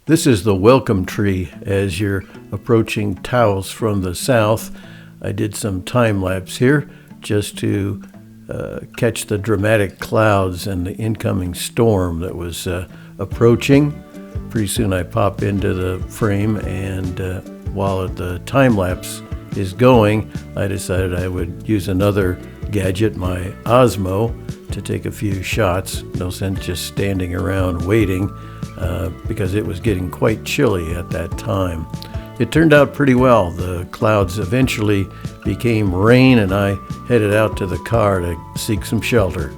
This is the welcome tree as you're approaching Taos from the south. I did some time lapse here just to catch the dramatic clouds and the incoming storm that was approaching. Pretty soon I pop into the frame, and while the time lapse is going, I decided I would use another gadget, my Osmo, to take a few shots. No sense just standing around waiting because it was getting quite chilly at that time. It turned out pretty well. The clouds eventually became rain, and I headed out to the car to seek some shelter.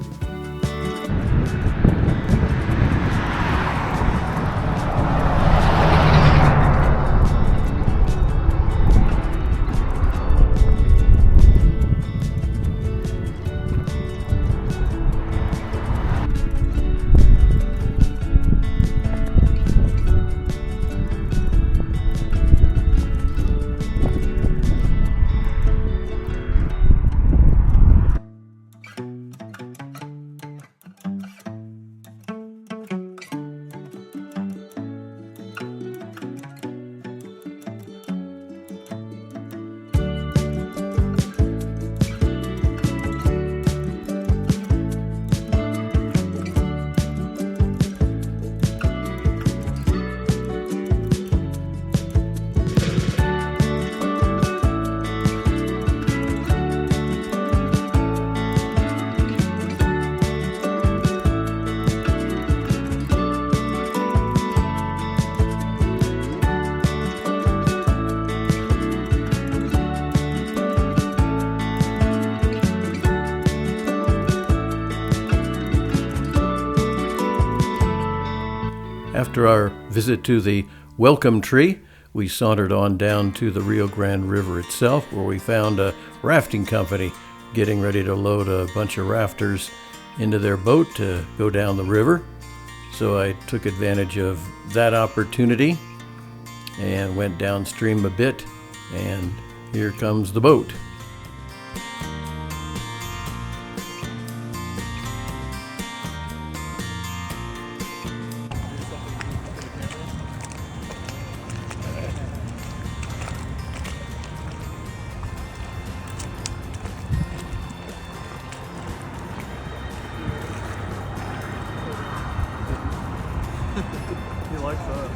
After our visit to the welcome tree, we sauntered on down to the Rio Grande River itself, where we found a rafting company getting ready to load a bunch of rafters into their boat to go down the river. So I took advantage of that opportunity and went downstream a bit, and here comes the boat. He likes that.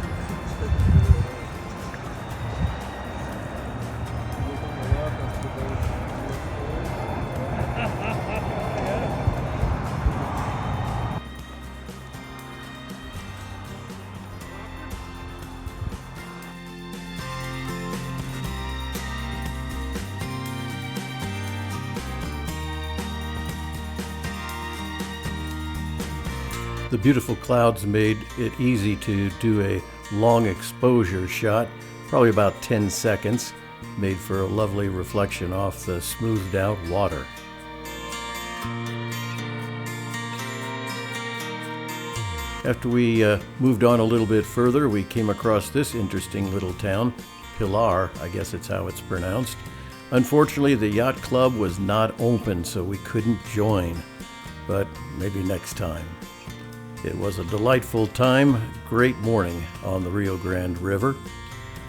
The beautiful clouds made it easy to do a long exposure shot, probably about 10 seconds, made for a lovely reflection off the smoothed out water. After we moved on a little bit further, we came across this interesting little town, Pilar, I guess it's how it's pronounced. Unfortunately, the yacht club was not open, so we couldn't join, but maybe next time. It was a delightful time, great morning on the Rio Grande River.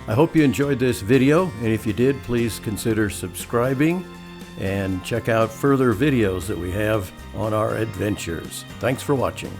I hope you enjoyed this video, and if you did, please consider subscribing and check out further videos that we have on our adventures. Thanks for watching.